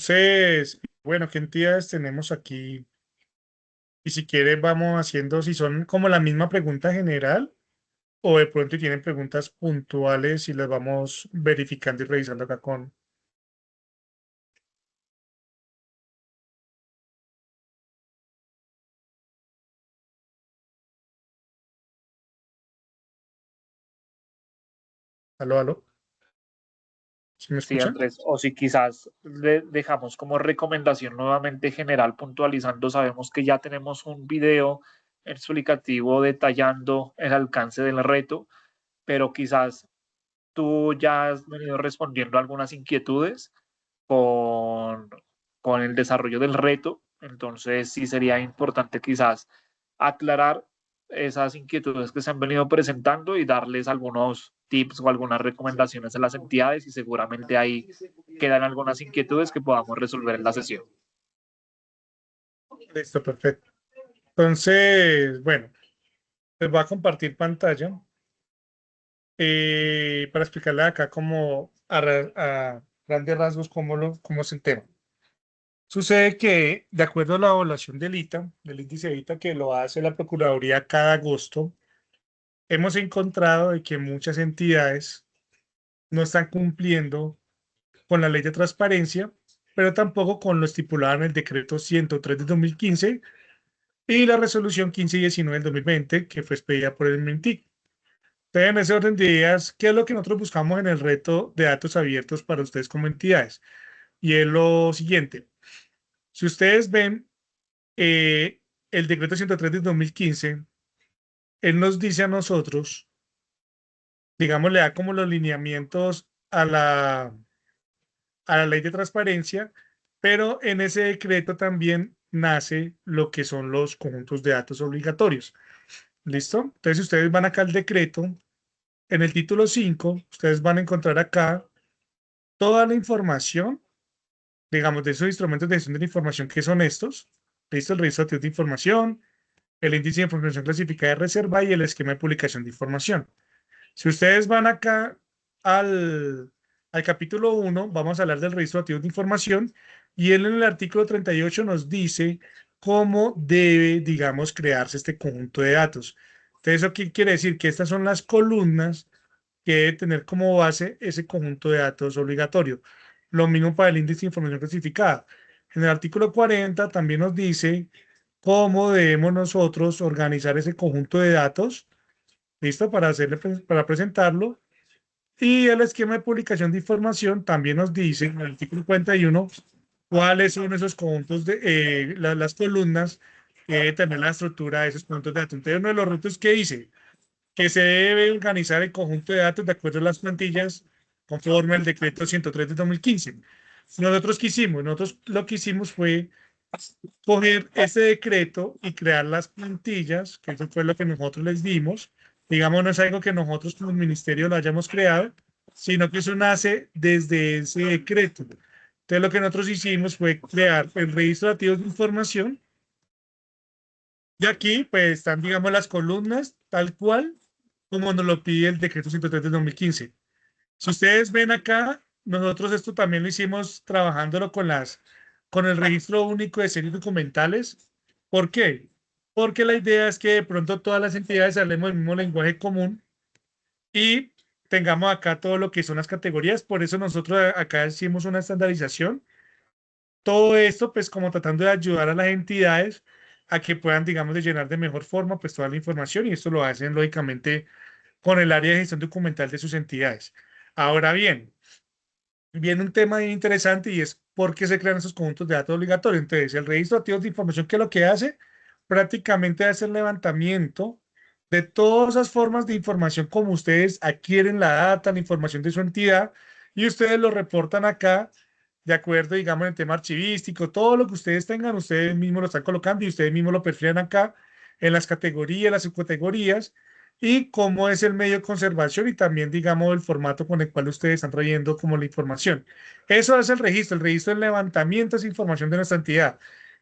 Entonces, bueno, ¿qué entidades tenemos aquí? Y si quieres, vamos haciendo, si son como la misma pregunta general o de pronto tienen preguntas puntuales y las vamos verificando y revisando acá con... Aló, aló, ¿sí me Sí, escuchan? Andrés, o si quizás le dejamos como recomendación nuevamente general puntualizando, sabemos que ya tenemos un video explicativo detallando el alcance del reto, pero quizás tú ya has venido respondiendo algunas inquietudes con, con el desarrollo del reto, entonces sí sería importante quizás aclarar esas inquietudes que se han venido presentando y darles algunos tips o algunas recomendaciones a las entidades y seguramente ahí quedan algunas inquietudes que podamos resolver en la sesión. Listo, perfecto. Entonces, bueno, les voy a compartir pantalla para explicarle acá como a grandes rasgos cómo es el tema. Sucede que, de acuerdo a la evaluación del ITA, del índice de ITA que lo hace la Procuraduría cada agosto, hemos encontrado de que muchas entidades no están cumpliendo con la ley de transparencia, pero tampoco con lo estipulado en el decreto 103 de 2015 y la resolución 1519 del 2020, que fue expedida por el MINTIC. Entonces, en ese orden de ideas, ¿qué es lo que nosotros buscamos en el reto de datos abiertos para ustedes como entidades? Y es lo siguiente. Si ustedes ven eh, el decreto 103 de 2015, él nos dice a nosotros, digamos, le da como los lineamientos a la ley de transparencia, pero en ese decreto también nace lo que son los conjuntos de datos obligatorios. ¿Listo? Entonces, si ustedes van acá al decreto, en el título 5, ustedes van a encontrar acá toda la información, digamos, de esos instrumentos de gestión de la información que son estos. ¿Listo? El registro de información, el índice de información clasificada de reserva y el esquema de publicación de información. Si ustedes van acá al, al capítulo 1, vamos a hablar del registro activo de información y él en el artículo 38 nos dice cómo debe, digamos, crearse este conjunto de datos. Entonces, ¿eso qué quiere decir? Que estas son las columnas que debe tener como base ese conjunto de datos obligatorio. Lo mismo para el índice de información clasificada. En el artículo 40 también nos dice cómo debemos nosotros organizar ese conjunto de datos, ¿listo? Para presentarlo. Y el esquema de publicación de información también nos dice en el artículo 41 cuáles son esos conjuntos las columnas que debe tener la estructura de esos conjuntos de datos. Entonces, uno de los retos que dice que se debe organizar el conjunto de datos de acuerdo a las plantillas conforme al decreto 103 de 2015. Nosotros quisimos, nosotros lo que hicimos fue coger ese decreto y crear las plantillas, que eso fue lo que nosotros les dimos. Digamos, no es algo que nosotros como ministerio lo hayamos creado, sino que eso nace desde ese decreto. Entonces, lo que nosotros hicimos fue crear el registro de activos de información y aquí, pues, están, digamos, las columnas tal cual como nos lo pide el decreto 103 de 2015. Si ustedes ven acá, nosotros esto también lo hicimos trabajándolo con el registro único de series documentales. ¿Por qué? Porque la idea es que de pronto todas las entidades hablemos el mismo lenguaje común y tengamos acá todo lo que son las categorías. Por eso nosotros acá hicimos una estandarización. Todo esto, pues, como tratando de ayudar a las entidades a que puedan, digamos, de llenar de mejor forma, pues, toda la información y esto lo hacen, lógicamente, con el área de gestión documental de sus entidades. Ahora bien, viene un tema bien interesante y es por qué se crean esos conjuntos de datos obligatorios. Entonces, el registro de activos de información, ¿qué es lo que hace? Prácticamente hace el levantamiento de todas esas formas de información como ustedes adquieren la data, la información de su entidad y ustedes lo reportan acá de acuerdo, digamos, en el tema archivístico, todo lo que ustedes tengan, ustedes mismos lo están colocando y ustedes mismos lo perfilan acá en las categorías, las subcategorías y cómo es el medio de conservación y también, digamos, el formato con el cual ustedes están trayendo como la información. Eso es el registro del levantamiento de esa información de nuestra entidad.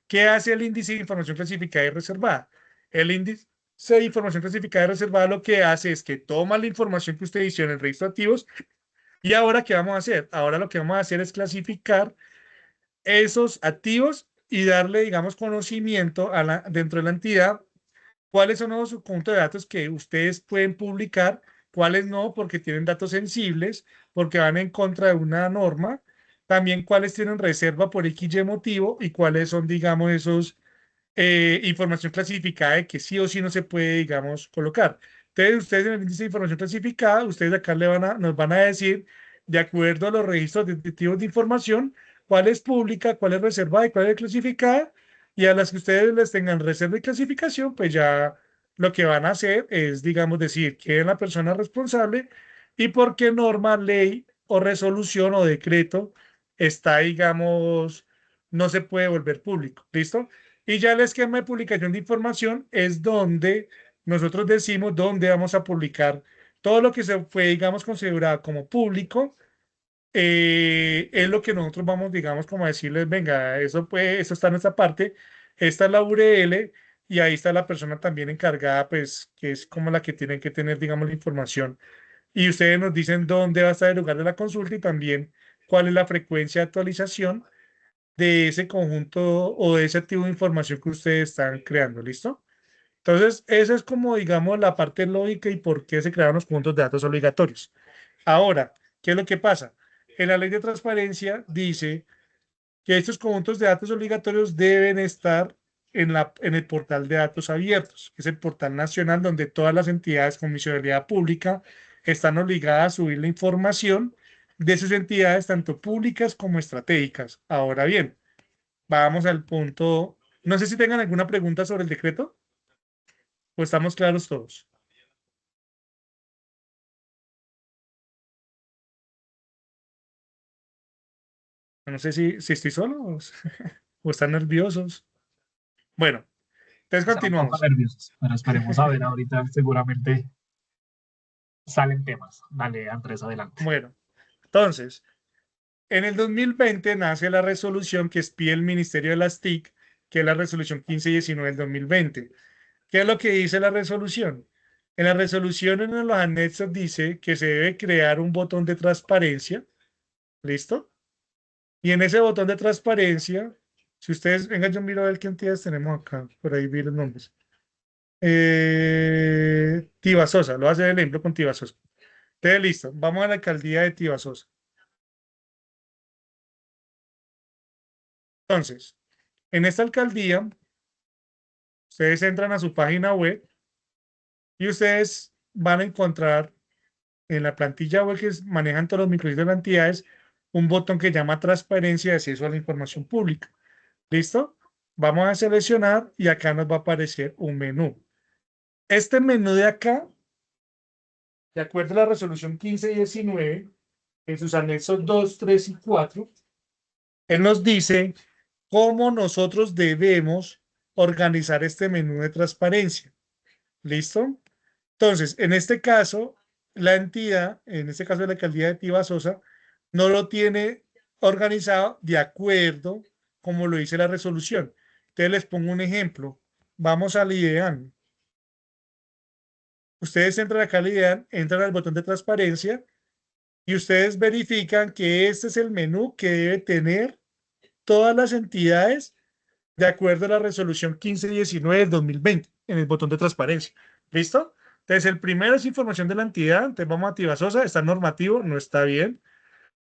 ¿Qué hace el índice de información clasificada y reservada? El índice de información clasificada y reservada lo que hace es que toma la información que usted hizo en el registro de activos y ahora, ¿qué vamos a hacer? Ahora lo que vamos a hacer es clasificar esos activos y darle, digamos, conocimiento dentro de la entidad cuáles son los conjuntos de datos que ustedes pueden publicar, cuáles no, porque tienen datos sensibles, porque van en contra de una norma, también cuáles tienen reserva por X y motivo y cuáles son, digamos, esos información clasificada de que sí o sí no se puede, digamos, colocar. Entonces, ustedes en el índice de información clasificada, ustedes acá nos van a decir, de acuerdo a los registros detectivos de información, cuál es pública, cuál es reservada y cuál es clasificada, y a las que ustedes les tengan reserva y clasificación, pues ya lo que van a hacer es, digamos, decir quién es la persona responsable y por qué norma, ley o resolución o decreto está, digamos, no se puede volver público. ¿Listo? Y ya el esquema de publicación de información es donde nosotros decimos dónde vamos a publicar todo lo que se fue, digamos, considerado como público. Es lo que nosotros vamos, digamos, como a decirles, venga, eso está en esta parte, esta es la URL y ahí está la persona también encargada, pues, que es como la que tiene que tener, digamos, la información. Y ustedes nos dicen dónde va a estar el lugar de la consulta y también cuál es la frecuencia de actualización de ese conjunto o de ese tipo de información que ustedes están creando, ¿listo? Entonces, esa es como, digamos, la parte lógica y por qué se crearon los conjuntos de datos obligatorios. Ahora, ¿qué es lo que pasa? En la ley de transparencia dice que estos conjuntos de datos obligatorios deben estar en el portal de datos abiertos, que es el portal nacional donde todas las entidades con misionalidad pública están obligadas a subir la información de sus entidades, tanto públicas como estratégicas. Ahora bien, vamos al punto. No sé si tengan alguna pregunta sobre el decreto o estamos claros todos. No sé si estoy solo o están nerviosos. Bueno, entonces Están un poco continuamos. nerviosos, pero esperemos a ver ahorita, seguramente salen temas. Dale, Andrés, adelante. Bueno, entonces, en el 2020 nace la resolución que expide el Ministerio de las TIC, que es la resolución 1519 del 2020. ¿Qué es lo que dice la resolución? En la resolución, en los anexos, dice que se debe crear un botón de transparencia. ¿Listo? Y en ese botón de transparencia, si ustedes, vengan, yo miro a ver qué entidades tenemos acá, por ahí vi los nombres. Tibasosa, lo voy a hacer el ejemplo con Tibasosa. Entonces, listo, vamos a la alcaldía de Tibasosa. Entonces, en esta alcaldía, ustedes entran a su página web y ustedes van a encontrar en la plantilla web que manejan todos los micrositios de las entidades un botón que llama transparencia de acceso a la información pública. ¿Listo? Vamos a seleccionar y acá nos va a aparecer un menú. Este menú de acá, de acuerdo a la resolución 1519, en sus anexos 2, 3 y 4, él nos dice cómo nosotros debemos organizar este menú de transparencia. ¿Listo? Entonces, en este caso, la entidad, en este caso de la alcaldía de Tibasosa, no lo tiene organizado de acuerdo como lo dice la resolución. Entonces, les pongo un ejemplo. Vamos al IDEAN. Ustedes entran acá al IDEAN, entran al botón de transparencia y ustedes verifican que este es el menú que debe tener todas las entidades de acuerdo a la resolución 1519 del 2020 en el botón de transparencia. ¿Listo? Entonces, el primero es información de la entidad. Entonces, vamos a Tibasosa. Está normativo, no está bien.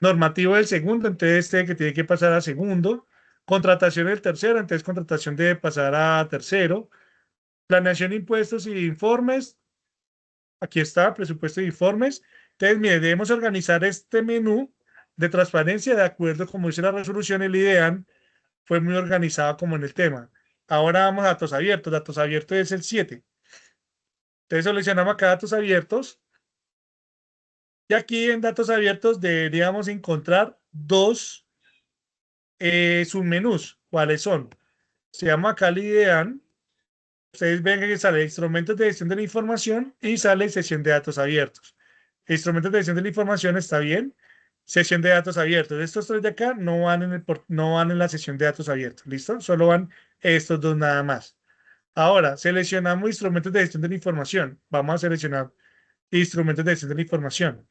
Normativo del segundo, entonces este que tiene que pasar a segundo. Contratación del tercero, entonces contratación debe pasar a tercero. Planeación de impuestos y informes. Aquí está, presupuesto de informes. Entonces, mire, debemos organizar este menú de transparencia de acuerdo, como dice la resolución, el IDEAN fue muy organizado como en el tema. Ahora vamos a datos abiertos. Datos abiertos es el 7. Entonces seleccionamos acá datos abiertos. Y aquí en datos abiertos deberíamos encontrar dos submenús. ¿Cuáles son? Se llama acá el IDEAN. Ustedes ven que sale instrumentos de gestión de la información y sale sesión de datos abiertos. Instrumentos de gestión de la información está bien. Sesión de datos abiertos. Estos tres de acá no van no van en la sesión de datos abiertos. ¿Listo? Solo van estos dos nada más. Ahora, seleccionamos instrumentos de gestión de la información. Vamos a seleccionar instrumentos de gestión de la información.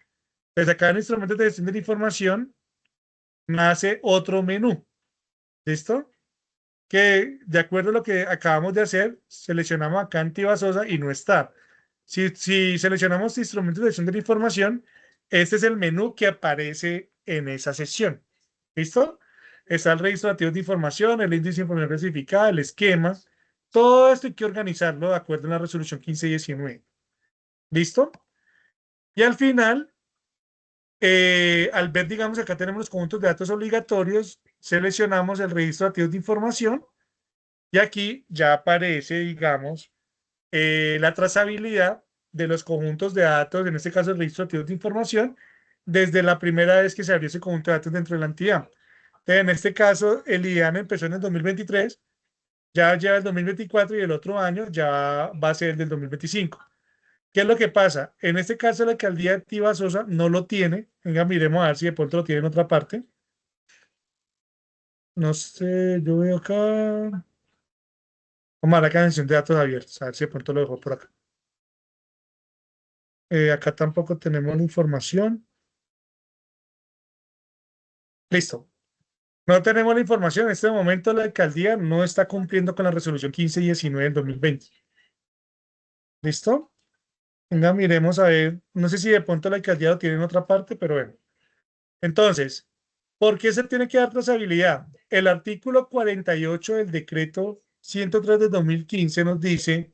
Pues acá en instrumentos de gestión de la información nace otro menú. ¿Listo? Que de acuerdo a lo que acabamos de hacer, seleccionamos acá antivasosa y no está. Si seleccionamos instrumentos de gestión de la información, este es el menú que aparece en esa sesión. ¿Listo? Está el registro de activos de información, el índice de información clasificada, el esquema. Todo esto hay que organizarlo de acuerdo a la resolución 1519. ¿Listo? Y al final, al ver, digamos, acá tenemos los conjuntos de datos obligatorios, seleccionamos el registro de activos de información y aquí ya aparece, digamos, la trazabilidad de los conjuntos de datos, en este caso el registro de activos de información, desde la primera vez que se abrió ese conjunto de datos dentro de la entidad. Entonces, en este caso, el IAN empezó en el 2023, ya lleva el 2024 y el otro año ya va a ser el del 2025. ¿Qué es lo que pasa? En este caso, la alcaldía de Activa Sosa no lo tiene. Venga, miremos a ver si de pronto lo tiene en otra parte. No sé, yo veo acá. Vamos a la canción de datos abiertos, a ver si de pronto lo dejo por acá. Acá tampoco tenemos la información. Listo. No tenemos la información. En este momento la alcaldía no está cumpliendo con la resolución 1519 del 2020. ¿Listo? Venga, miremos a ver. No sé si de pronto la alcaldía lo tiene en otra parte, pero bueno. Entonces, ¿por qué se tiene que dar trazabilidad? El artículo 48 del decreto 103 de 2015 nos dice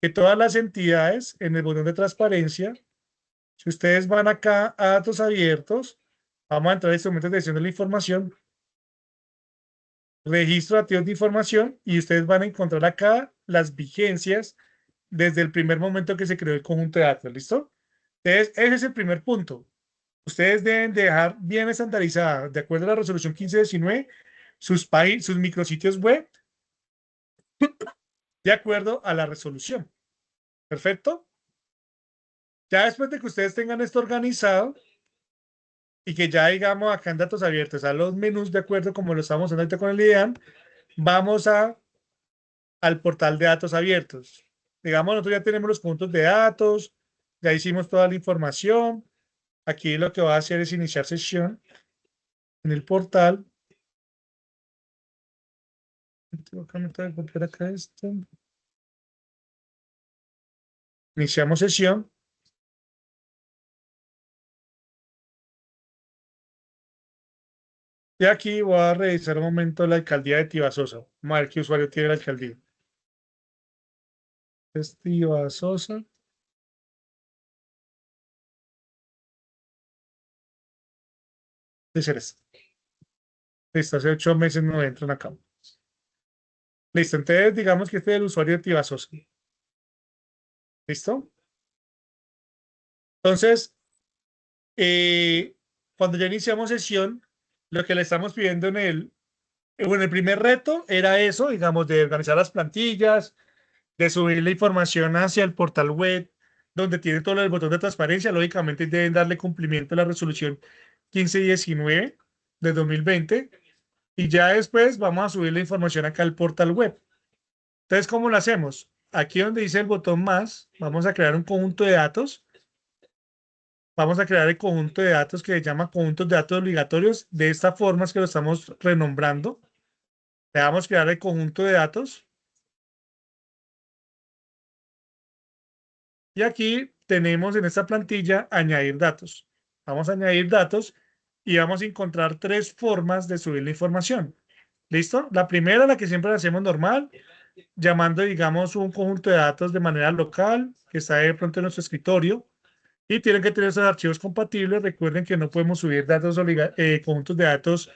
que todas las entidades en el botón de transparencia, si ustedes van acá a datos abiertos, vamos a entrar a instrumentos de gestión de la información, registro de activos de información y ustedes van a encontrar acá las vigencias desde el primer momento que se creó el conjunto de datos, ¿listo? Entonces, ese es el primer punto. Ustedes deben dejar bien estandarizada, de acuerdo a la resolución 1519, sus micrositios web de acuerdo a la resolución. ¿Perfecto? Ya después de que ustedes tengan esto organizado y que ya digamos acá en datos abiertos a los menús de acuerdo como lo estamos haciendo ahorita con el IDEAN, vamos al portal de datos abiertos. Digamos, nosotros ya tenemos los puntos de datos, ya hicimos toda la información. Aquí lo que va a hacer es iniciar sesión en el portal. Acá copiar acá esto. Iniciamos sesión. Y aquí voy a revisar un momento la alcaldía de Tibasosa. Vamos a ver qué usuario tiene la alcaldía. Es Tibasosa. De ser este. Listo, hace 8 meses no entran acá. Listo, entonces digamos que este es el usuario de Tibasosa. ¿Listo? Entonces, eh, cuando ya iniciamos sesión, lo que le estamos pidiendo bueno, el primer reto era eso, digamos, de organizar las plantillas, de subir la información hacia el portal web, donde tiene todo el botón de transparencia. Lógicamente deben darle cumplimiento a la resolución 1519 de 2020 y ya después vamos a subir la información acá al portal web. Entonces, ¿cómo lo hacemos? Aquí donde dice el botón más, vamos a crear un conjunto de datos. Vamos a crear el conjunto de datos que se llama conjuntos de datos obligatorios. De esta forma es que lo estamos renombrando. Le damos a crear el conjunto de datos. Y aquí tenemos en esta plantilla añadir datos. Vamos a añadir datos y vamos a encontrar tres formas de subir la información. ¿Listo? La primera, la que siempre la hacemos normal, llamando, digamos, un conjunto de datos de manera local, que está de pronto en nuestro escritorio, y tienen que tener esos archivos compatibles. Recuerden que no podemos subir conjuntos de datos,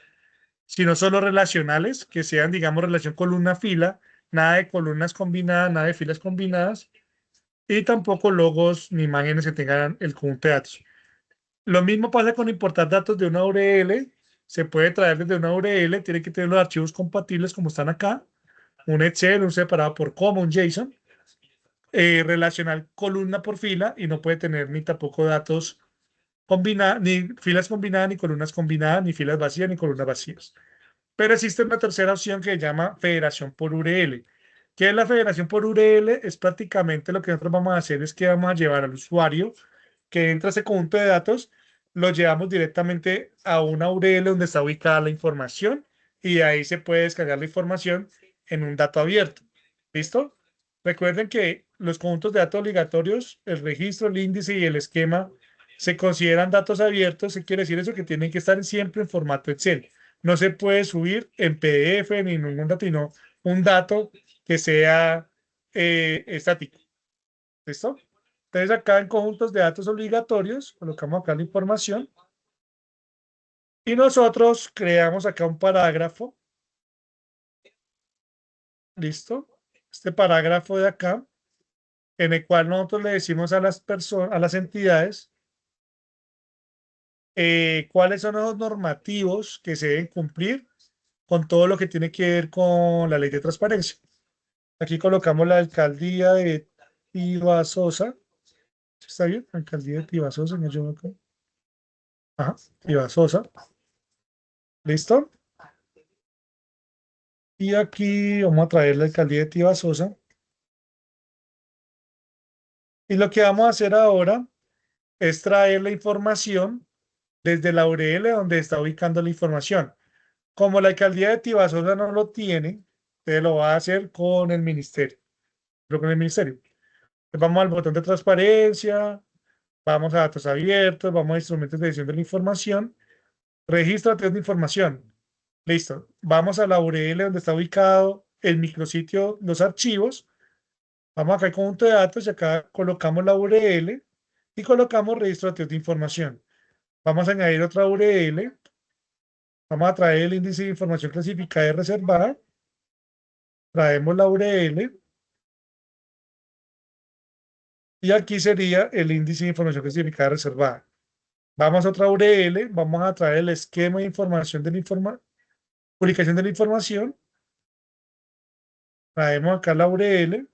sino solo relacionales, que sean, digamos, relación columna-fila, nada de columnas combinadas, nada de filas combinadas, y tampoco logos ni imágenes que tengan el conjunto de datos. Lo mismo pasa con importar datos de una URL. Se puede traer desde una URL, tiene que tener los archivos compatibles como están acá, un Excel, un separado por coma, un JSON, relacional columna por fila y no puede tener ni tampoco datos combinados, ni filas combinadas, ni columnas combinadas, ni filas vacías, ni columnas vacías. Pero existe una tercera opción que se llama federación por URL. ¿Qué es la federación por URL? Es prácticamente lo que nosotros vamos a hacer es que vamos a llevar al usuario que entra a ese conjunto de datos, lo llevamos directamente a una URL donde está ubicada la información y ahí se puede descargar la información en un dato abierto. ¿Listo? Recuerden que los conjuntos de datos obligatorios, el registro, el índice y el esquema se consideran datos abiertos. ¿Qué quiere decir eso? Que tienen que estar siempre en formato Excel. No se puede subir en PDF ni en ningún dato, sino un dato que sea estático. ¿Listo? Entonces acá en conjuntos de datos obligatorios, colocamos acá la información y nosotros creamos acá un parágrafo. ¿Listo? Este parágrafo de acá, en el cual nosotros le decimos a las personas, a las entidades, cuáles son los normativos que se deben cumplir con todo lo que tiene que ver con la ley de transparencia. Aquí colocamos la alcaldía de Tibasosa. ¿Está bien? Alcaldía de Tibasosa, me ayuda acá. Ajá, Tibasosa. ¿Listo? Y aquí vamos a traer la alcaldía de Tibasosa. Y lo que vamos a hacer ahora es traer la información desde la URL donde está ubicando la información. Como la alcaldía de Tibasosa no lo tiene, usted lo va a hacer con el ministerio. Pero con el ministerio. Vamos al botón de transparencia, vamos a datos abiertos, vamos a instrumentos de edición de la información, registro de información. Listo. Vamos a la URL donde está ubicado el micrositio, los archivos. Vamos acá al conjunto de datos y acá colocamos la URL y colocamos registro de información. Vamos a añadir otra URL. Vamos a traer el índice de información clasificada y reservada. Traemos la URL. Y aquí sería el índice de información clasificada reservada. Vamos a otra URL, vamos a traer el esquema de información de la publicación de la información. Traemos acá la URL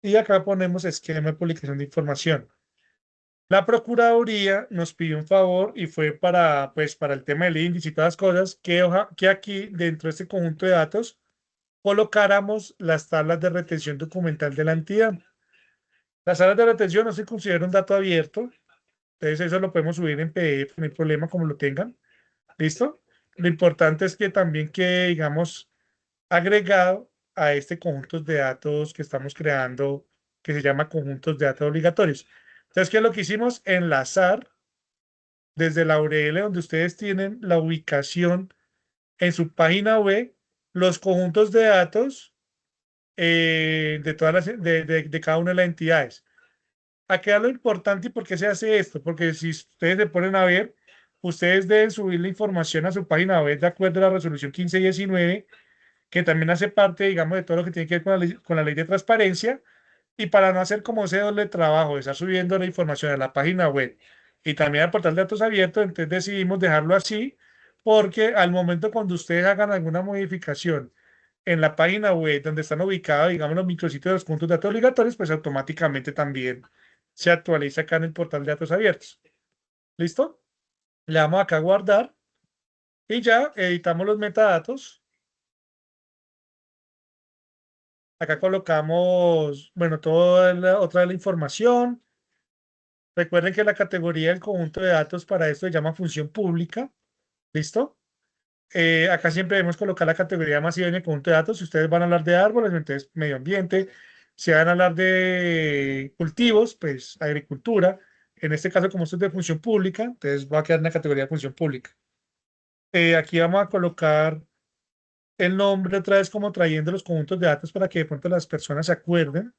y acá ponemos esquema de publicación de información. La Procuraduría nos pidió un favor y fue para, pues, para el tema del índice y todas las cosas, que aquí dentro de este conjunto de datos colocáramos las tablas de retención documental de la entidad. Las tablas de retención no se considera un dato abierto, entonces eso lo podemos subir en PDF, no hay problema como lo tengan. ¿Listo? Lo importante es que también quede, digamos, agregado a este conjunto de datos que estamos creando, que se llama conjuntos de datos obligatorios. Entonces, ¿qué es lo que hicimos? Enlazar desde la URL donde ustedes tienen la ubicación en su página web, los conjuntos de datos de todas de cada una de las entidades. Aquí es lo importante y por qué se hace esto, porque si ustedes se ponen a ver, ustedes deben subir la información a su página web de acuerdo a la resolución 1519, que también hace parte, digamos, de todo lo que tiene que ver con la ley de transparencia, y para no hacer como ese doble trabajo de estar subiendo la información a la página web y también al portal de datos abiertos, entonces decidimos dejarlo así, porque al momento cuando ustedes hagan alguna modificación en la página web donde están ubicados, digamos, los micrositios de los puntos de datos obligatorios, pues automáticamente también se actualiza acá en el portal de datos abiertos. ¿Listo? Le damos acá a guardar y ya editamos los metadatos. Acá colocamos, bueno, toda la otra de la información. Recuerden que la categoría del conjunto de datos para esto se llama función pública. ¿Listo? Acá siempre debemos colocar la categoría masiva en el conjunto de datos. Si ustedes van a hablar de árboles, entonces medio ambiente. Si van a hablar de cultivos, pues agricultura. En este caso, como esto es de función pública, entonces va a quedar en la categoría de función pública. Aquí vamos a colocar el nombre otra vez como trayendo los conjuntos de datos para que de pronto las personas se acuerden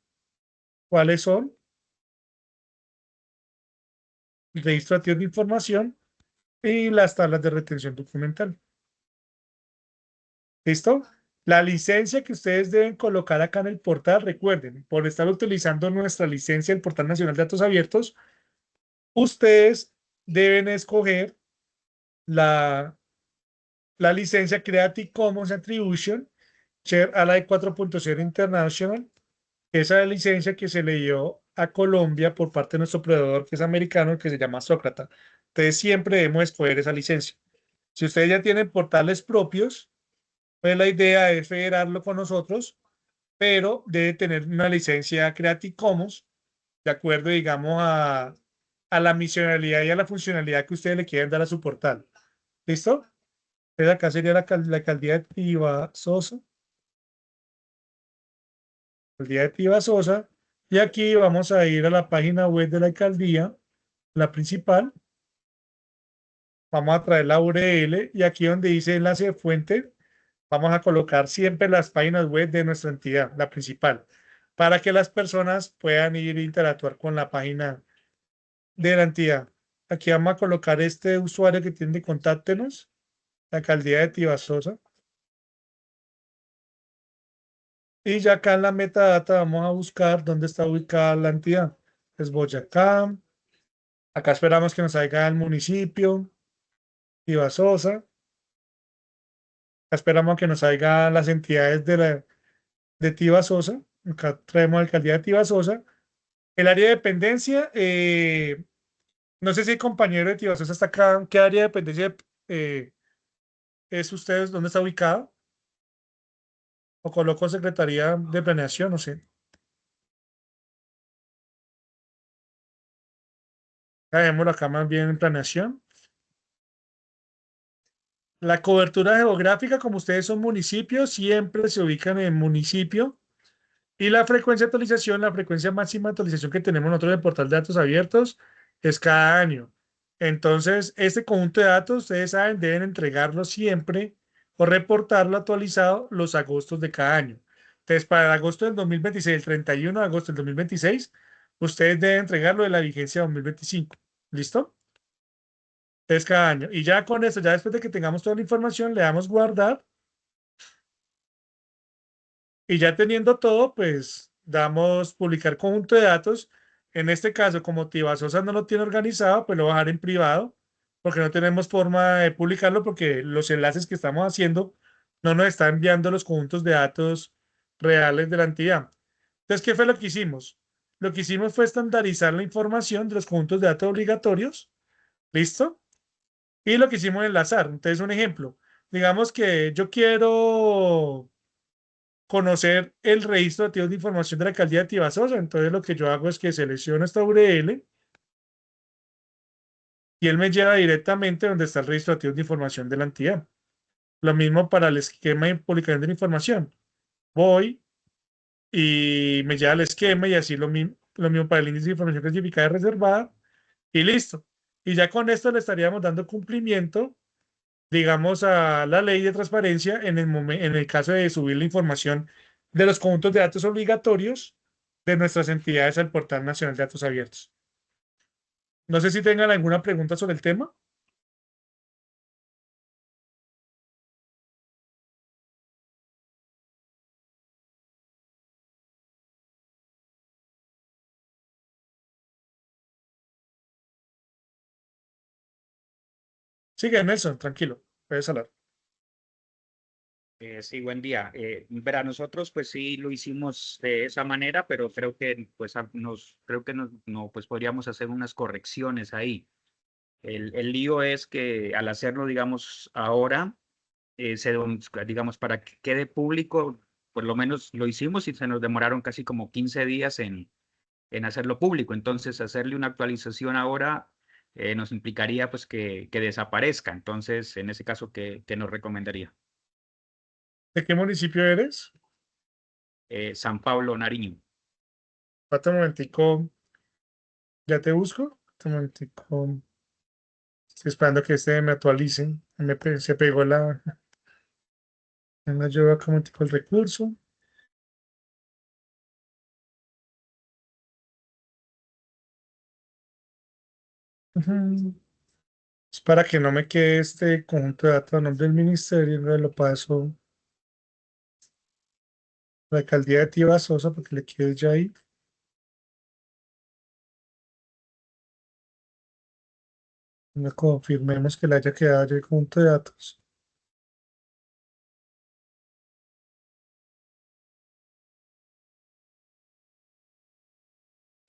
cuáles son. El registro activo de información y las tablas de retención documental. ¿Listo? La licencia que ustedes deben colocar acá en el portal, recuerden, por estar utilizando nuestra licencia del Portal Nacional de Datos Abiertos, ustedes deben escoger la, la licencia Creative Commons Attribution Share Alike 4.0 International. Esa es la licencia que se le dio a Colombia por parte de nuestro proveedor, que es americano, que se llama Sócrata. Entonces, siempre debemos escoger esa licencia. Si ustedes ya tienen portales propios, pues la idea es federarlo con nosotros, pero debe tener una licencia Creative Commons, de acuerdo, digamos, a la misionalidad y a la funcionalidad que ustedes le quieren dar a su portal. ¿Listo? Entonces acá sería la alcaldía de Tibasosa. Alcaldía de Tibasosa. Y aquí vamos a ir a la página web de la alcaldía, la principal. Vamos a traer la URL y aquí donde dice enlace de fuente, vamos a colocar siempre las páginas web de nuestra entidad, la principal, para que las personas puedan ir a interactuar con la página de la entidad. Aquí vamos a colocar este usuario que tiene de contáctenos, la alcaldía de Tibasosa. Y ya acá en la metadata vamos a buscar dónde está ubicada la entidad. Es Boyacá. Acá esperamos que nos salga el municipio, Tibasosa. Acá esperamos que nos salgan las entidades de Tibasosa. Acá traemos la alcaldía de Tibasosa. El área de dependencia, no sé si el compañero de Tibasosa está acá. ¿Qué área de dependencia es ustedes? ¿Dónde está ubicado? O coloco Secretaría de Planeación, no sé. Dejémoslo acá más bien en planeación. La cobertura geográfica, como ustedes son municipios, siempre se ubican en el municipio. Y la frecuencia de actualización, la frecuencia máxima de actualización que tenemos nosotros en el portal de datos abiertos es cada año. Entonces, este conjunto de datos, ustedes saben, deben entregarlo siempre o reportarlo actualizado los agostos de cada año. Entonces, para el agosto del 2026, el 31 de agosto del 2026, ustedes deben entregarlo de la vigencia 2025. ¿Listo? Es cada año. Y ya con eso, ya después de que tengamos toda la información, le damos guardar y ya teniendo todo, pues damos publicar conjunto de datos. En este caso, como Tibasosa no lo tiene organizado, pues lo va a dejar en privado porque no tenemos forma de publicarlo porque los enlaces que estamos haciendo no nos están enviando los conjuntos de datos reales de la entidad. Entonces, ¿qué fue lo que hicimos? Lo que hicimos fue estandarizar la información de los conjuntos de datos obligatorios. ¿Listo? Y lo que hicimos es enlazar. Entonces, un ejemplo. Digamos que yo quiero conocer el registro de activos de información de la alcaldía de Tibasosa. Entonces, lo que yo hago es que selecciono esta URL y él me lleva directamente donde está el registro de activos de información de la entidad. Lo mismo para el esquema de publicación de la información. Voy y me lleva al esquema y así lo mismo para el índice de información clasificada y reservada y listo. Y ya con esto le estaríamos dando cumplimiento, digamos, a la ley de transparencia en el caso de subir la información de los conjuntos de datos obligatorios de nuestras entidades al Portal Nacional de Datos Abiertos. No sé si tengan alguna pregunta sobre el tema. Sigue, Nelson, tranquilo, puedes hablar. Sí, buen día. Verá, nosotros pues sí lo hicimos de esa manera, pero creo que pues creo que no, pues podríamos hacer unas correcciones ahí. El lío es que al hacerlo, digamos, ahora, digamos, para que quede público, por lo menos lo hicimos y se nos demoraron casi como 15 días en hacerlo público. Entonces, hacerle una actualización ahora nos implicaría pues que desaparezca. Entonces, en ese caso, ¿qué nos recomendaría? ¿De qué municipio eres? San Pablo, Nariño. Espérate un momentico, ya te busco. Espérate un momentico. Estoy esperando que este me actualice. Se pegó me ayuda acá un momentico el recurso. Ujú. Es para que no me quede este conjunto de datos a nombre del ministerio, no lo paso a la alcaldía de Tibasosa porque le quede ya ahí. No confirmemos que le haya quedado ya el conjunto de datos.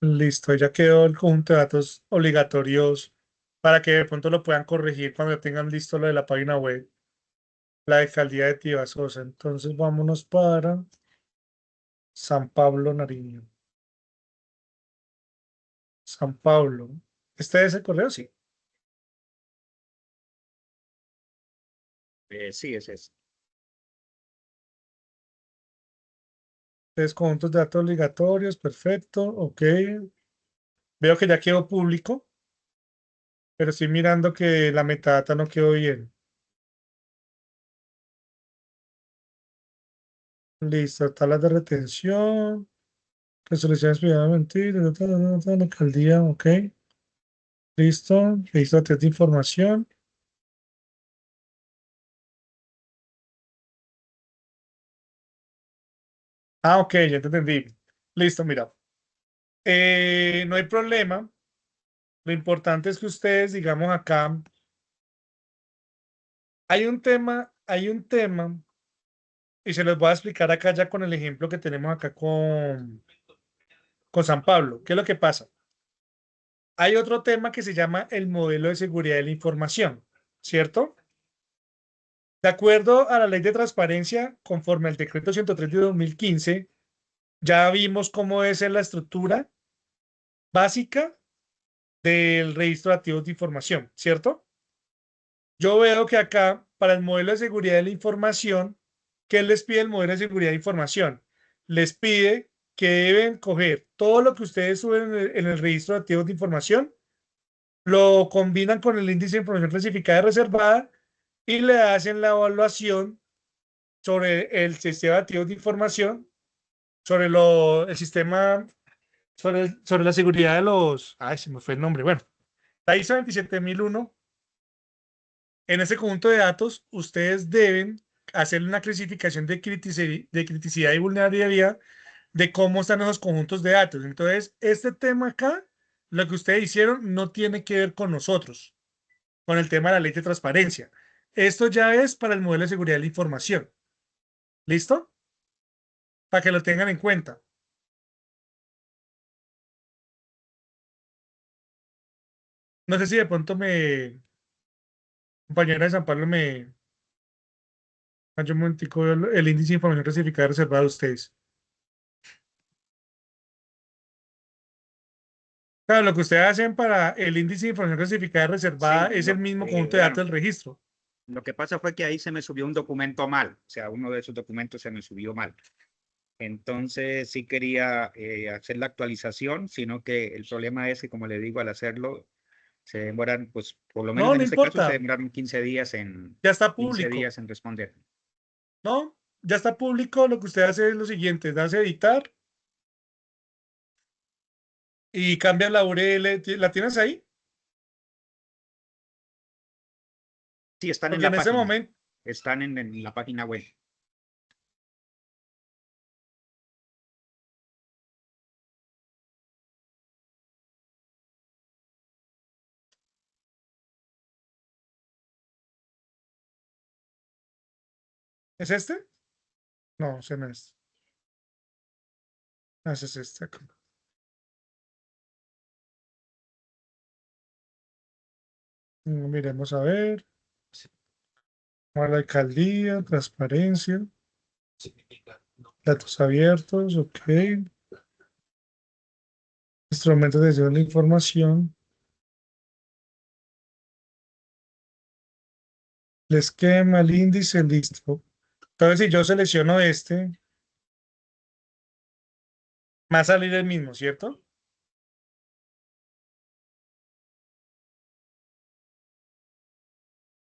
Listo, ya quedó el conjunto de datos obligatorios para que de pronto lo puedan corregir cuando ya tengan listo lo de la página web, la alcaldía de Tibasosa. Entonces vámonos para San Pablo, Nariño. San Pablo. ¿Este es el correo? Sí. Sí, es ese. Tres conjuntos de datos obligatorios, perfecto, ok. Veo que ya quedó público, pero estoy mirando que la metadata no quedó bien. Listo, tablas de retención, resoluciones privadas, mentiras, la alcaldía, ok. Listo, registro de test de información. Ah, ok, ya te entendí. Listo, mira. No hay problema. Lo importante es que ustedes, digamos acá, hay un tema, y se los voy a explicar acá ya con el ejemplo que tenemos acá con San Pablo. ¿Qué es lo que pasa? Hay otro tema que se llama el modelo de seguridad de la información, ¿cierto? De acuerdo a la ley de transparencia, conforme al decreto 103 de 2015, ya vimos cómo es la estructura básica del registro de activos de información, ¿cierto? Yo veo que acá, para el modelo de seguridad de la información, ¿qué les pide el modelo de seguridad de información? Les pide que deben coger todo lo que ustedes suben en el registro de activos de información, lo combinan con el índice de información clasificada y reservada y le hacen la evaluación sobre el sistema de activos de información, sobre el sistema, sobre la seguridad de los, ay, se me fue el nombre, bueno, la ISO 27001. En ese conjunto de datos, ustedes deben hacer una clasificación de criticidad y vulnerabilidad de cómo están esos conjuntos de datos. Entonces, este tema acá, lo que ustedes hicieron, no tiene que ver con nosotros, con el tema de la ley de transparencia. Esto ya es para el modelo de seguridad de la información. ¿Listo? Para que lo tengan en cuenta. No sé si de pronto compañera de San Pablo, un momentico, el índice de información clasificada reservada de ustedes. Claro, lo que ustedes hacen para el índice de información clasificada reservada Sí, es el mismo conjunto de datos verano. del registro. Lo que pasa fue que ahí se me subió un documento mal, o sea, uno de esos documentos se me subió mal. Entonces sí quería hacer la actualización, sino que el problema es que, como le digo, al hacerlo, se demoran, pues por lo menos No, en no este caso, se importa. demoraron 15 días en, Ya está 15 público. días en responder. ¿No? Ya está público. Lo que usted hace es lo siguiente: das a editar y cambia la URL. ¿La tienes ahí? Sí, están en Porque la en ese página, momento están en la página web. ¿es este? No, ese no es. Ah, ese es este acá. Miremos a ver. A la alcaldía, transparencia, datos abiertos, ok. Instrumentos de gestión de información. El esquema, el índice, listo. Entonces, si yo selecciono este, va a salir el mismo, ¿cierto?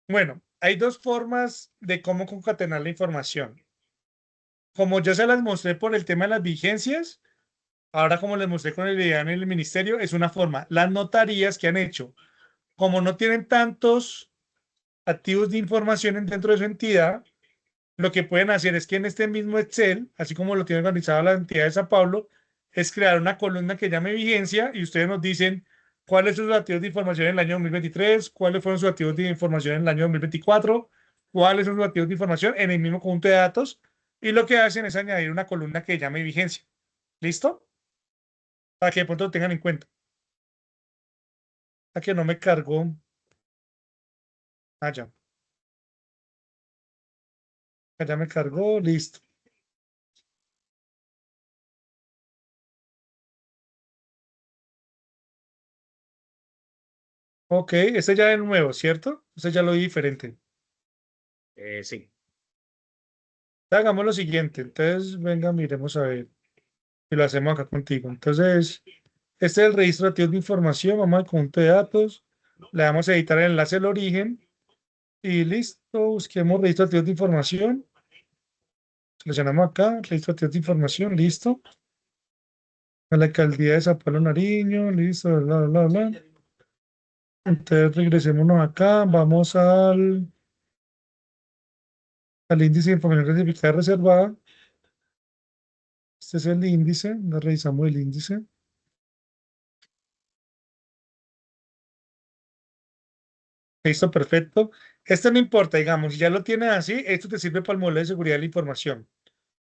Bueno, hay dos formas de cómo concatenar la información. Como yo se las mostré por el tema de las vigencias, ahora como les mostré con el video en el ministerio, es una forma. Las notarías que han hecho, como no tienen tantos activos de información dentro de su entidad, lo que pueden hacer es que en este mismo Excel, así como lo tiene organizado la entidad de San Pablo, es crear una columna que llame vigencia y ustedes nos dicen cuáles son sus activos de información en el año 2023, cuáles fueron sus activos de información en el año 2024, cuáles son sus activos de información en el mismo conjunto de datos y lo que hacen es añadir una columna que llame vigencia. ¿Listo? Para que de pronto lo tengan en cuenta. Para que no me cargó. Ah, ya. Ya me cargó, listo. Ok, este ya es nuevo, ¿cierto? Este ya lo vi diferente. Sí. Hagamos lo siguiente. Entonces, venga, miremos a ver. Y lo hacemos acá contigo. Entonces, este es el registro de activos de información. Vamos al conjunto de datos. Le damos a editar el enlace del origen. Y listo. Busquemos registro de activos de información. Seleccionamos acá, registro de activos de información. Listo. A la alcaldía de San Pablo Nariño. Listo. Bla, bla, bla, bla. Entonces, regresémonos acá. Vamos al índice de información clasificada reservada. Este es el índice. Revisamos el índice. Listo, perfecto. Esto no importa, digamos, si ya lo tienes así, esto te sirve para el modelo de seguridad de la información.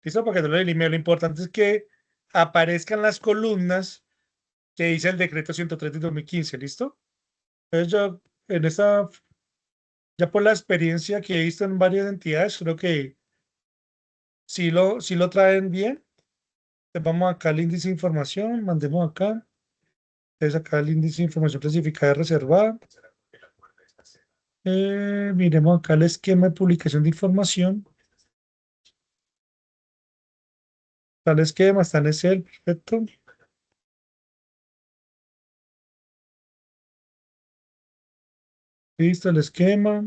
Listo, para que no lo elimine. Lo importante es que aparezcan las columnas que dice el decreto 103 de 2015. ¿Listo? Entonces, yo en esta, ya por la experiencia que he visto en varias entidades, creo que sí lo traen bien. Entonces, vamos acá al índice de información, mandemos acá. Entonces, acá el índice de información clasificada reservada. Miremos acá el esquema de publicación de información. Tal esquema, está en Excel, perfecto. Listo, el esquema.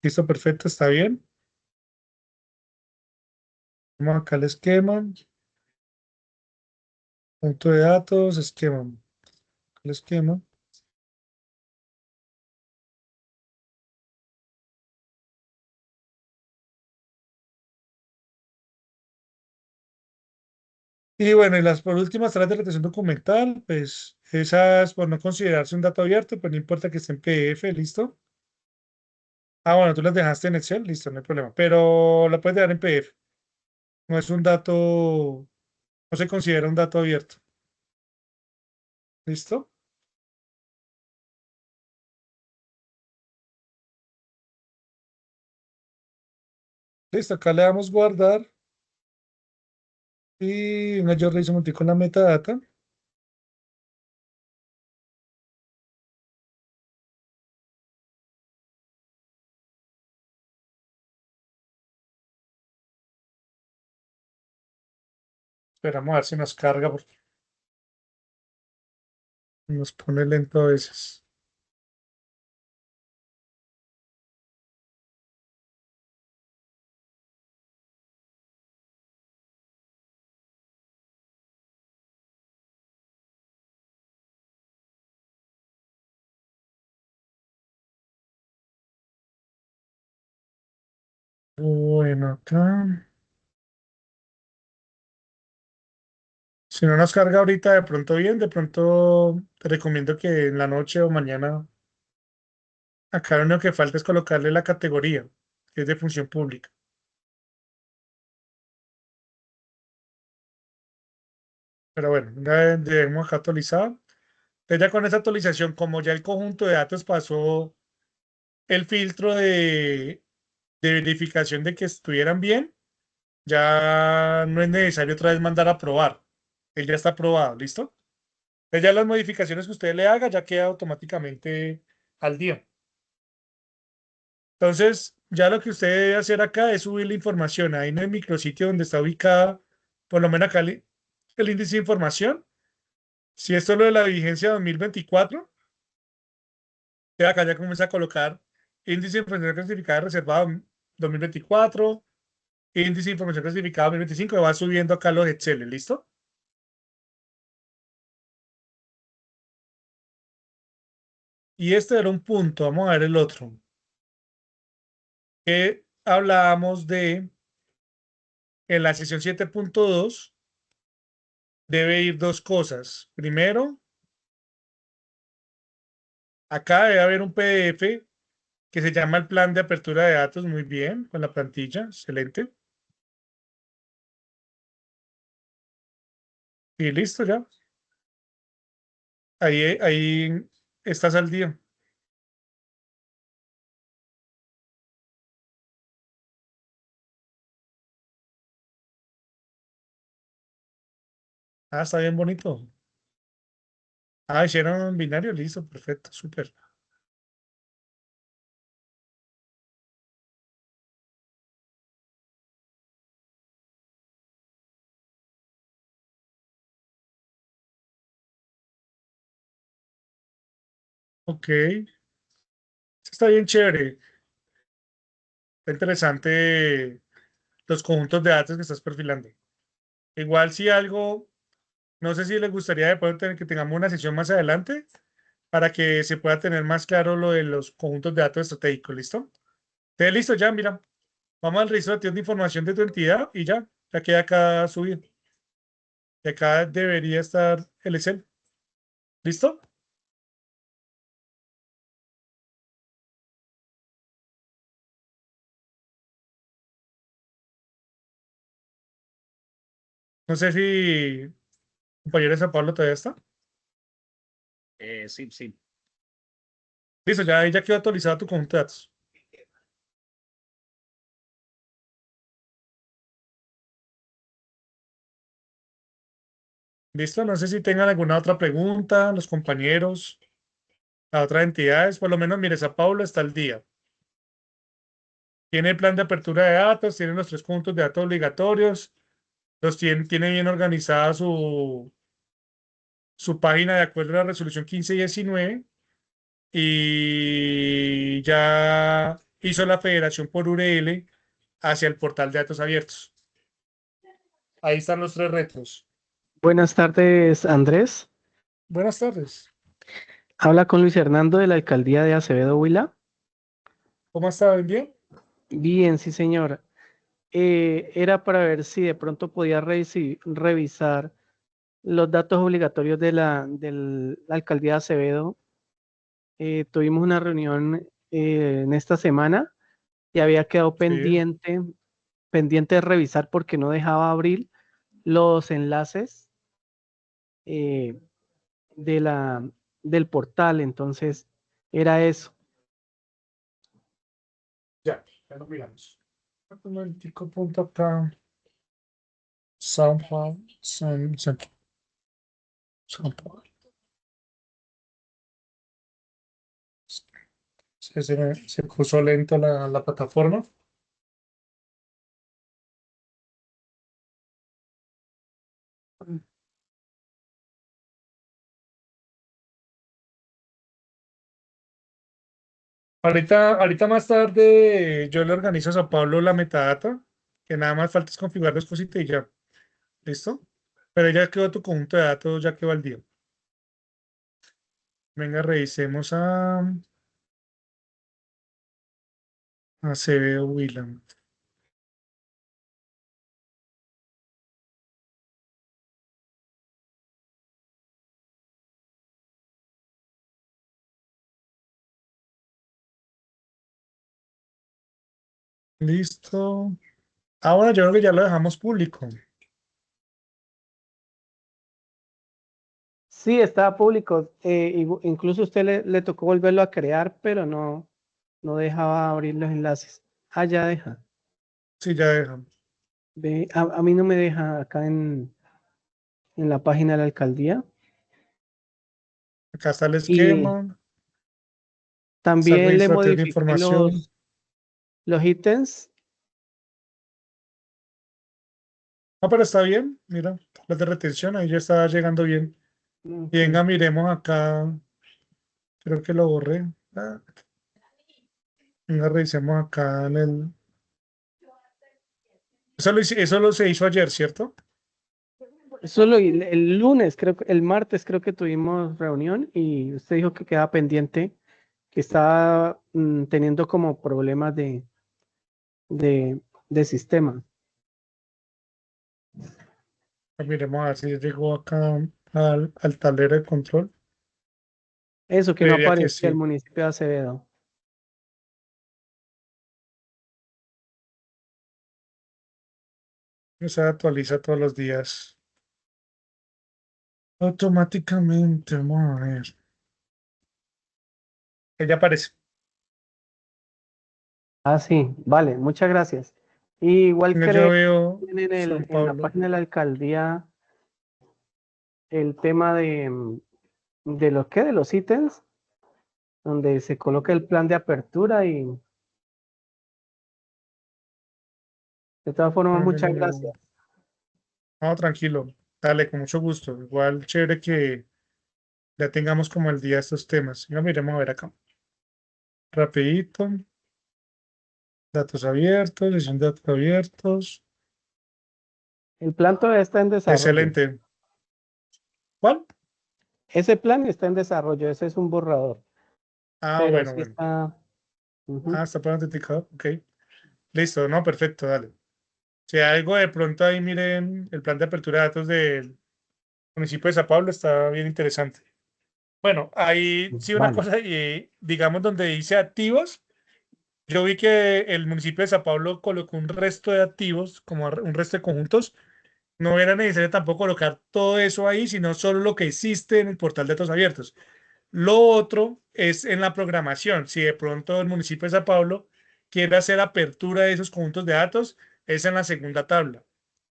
Listo, perfecto, está bien. Vamos acá al esquema. Punto de datos, esquema. El esquema. Y bueno, y las por últimas tareas de retención documental, pues esas por no considerarse un dato abierto, pues no importa que esté en PDF, ¿listo? Ah, bueno, tú las dejaste en Excel, listo, no hay problema. Pero la puedes dejar en PDF. No es un dato, no se considera un dato abierto. ¿Listo? Listo, acá le damos guardar. Y una yo reviso un momentico la metadata. Esperamos a ver si nos carga porque nos pone lento a veces. Bueno, acá. Si no nos carga ahorita, de pronto bien, de pronto te recomiendo que en la noche o mañana, acá lo único que falta es colocarle la categoría, que es de función pública. Pero bueno, ya debemos acá actualizado. Entonces ya con esa actualización, como ya el conjunto de datos pasó el filtro de verificación de que estuvieran bien, ya no es necesario otra vez mandar a probar. Él ya está aprobado, ¿listo? Entonces ya las modificaciones que usted le haga ya queda automáticamente al día. Entonces, ya lo que usted debe hacer acá es subir la información ahí en el micrositio donde está ubicada, por lo menos acá el índice de información. Si esto es lo de la vigencia 2024, usted acá ya comienza a colocar índice de información clasificada reservada 2024, índice de información clasificada 2025, y va subiendo acá los Excel, ¿listo? Y este era un punto, vamos a ver el otro, que hablábamos de en la sesión 7.2 debe ir dos cosas. Primero, acá debe haber un PDF que se llama el plan de apertura de datos. Muy bien, con la plantilla, excelente. Y listo ya. Ahí estás al día. Ah, está bien bonito. Ah, hicieron un binario, listo, perfecto, súper. Ok. Está bien chévere. Está interesante los conjuntos de datos que estás perfilando. Igual si algo, no sé si les gustaría de pronto que tengamos una sesión más adelante para que se pueda tener más claro lo de los conjuntos de datos estratégicos. ¿Listo? Entonces, listo, ya, mira. Vamos al registro de información de tu entidad y ya queda acá subido. Y acá debería estar el Excel. ¿Listo? No sé si compañero de San Pablo todavía está. Sí, sí. Listo, ya quedó actualizado tu conjunto de datos. ¿Listo? No sé si tengan alguna otra pregunta, los compañeros, a otras entidades. Por lo menos, mire, San Pablo está al día. Tiene el plan de apertura de datos, tiene los tres conjuntos de datos obligatorios, tiene bien organizada su página de acuerdo a la resolución 1519 y ya hizo la federación por URL hacia el portal de datos abiertos. Ahí están los tres retos. Buenas tardes, Andrés. Buenas tardes. Habla con Luis Hernando de la alcaldía de Acevedo Huila. ¿Cómo está? ¿Bien? Bien, sí, señor. Era para ver si de pronto podía revisar los datos obligatorios de la alcaldía de Acevedo. Tuvimos una reunión en esta semana y había quedado Sí. pendiente de revisar porque no dejaba abrir los enlaces eh, de del portal. Entonces, era eso. Ya lo miramos. Un momentico, punto acá. SoundCloud, SoundCloud. Se puso lento la plataforma. Ahorita más tarde yo le organizo a San Pablo la metadata, que nada más falta es configurar dos cositas y ya. ¿Listo? Pero ya quedó tu conjunto de datos, ya quedó al día. Venga, revisemos a Acevedo Willam. Listo. Ahora yo creo que ya lo dejamos público. Sí, estaba público. Incluso usted le tocó volverlo a crear, pero no dejaba abrir los enlaces. Ah, ya deja. Sí, ya dejamos. Ve, a mí no me deja acá en la página de la alcaldía. Acá está el Y esquema, está el también le registro de modifiqué información. los ítems. Ah, pero está bien, mira, las de retención, ahí ya está llegando bien. Y Ok. venga, miremos acá, creo que lo borré. Venga, revisemos acá en el... Eso lo se hizo ayer, ¿cierto? Solo el lunes, el martes creo que tuvimos reunión y usted dijo que quedaba pendiente, que estaba teniendo como problemas de, de sistema. Miremos a ver si llegó acá al tablero de control. Eso que no Creería que aparecía el sí, municipio de Acevedo. se actualiza todos los días. Automáticamente, vamos a ver. Ella aparece. Ah, sí, vale, muchas gracias. Y igual Venga, yo creo veo que San en la Pablo. página de la alcaldía el tema de los de los ítems, donde se coloca el plan de apertura y de todas formas, muchas gracias. No, tranquilo. Dale, con mucho gusto. Igual chévere ya tengamos como al día estos temas. Ya miremos a ver acá. Rapidito. Datos abiertos, sesión de datos abiertos. El plan todavía está en desarrollo. Excelente. ¿Cuál? Ese plan está en desarrollo, ese es un borrador, Ah, pero bueno, sí bueno. está. Ujú. Ah, está por autenticado. Ok. Listo, no, perfecto, dale. Si hay algo de pronto ahí, miren, el plan de apertura de datos del municipio de Sao Paulo está bien interesante. Bueno, ahí sí una Vale. cosa, digamos, donde dice activos, yo vi que el municipio de Sao Paulo colocó un resto de activos, como un resto de conjuntos. No era necesario tampoco colocar todo eso ahí, sino solo lo que existe en el portal de datos abiertos. Lo otro es en la programación. Si de pronto el municipio de Sao Paulo quiere hacer apertura de esos conjuntos de datos, es en la segunda tabla.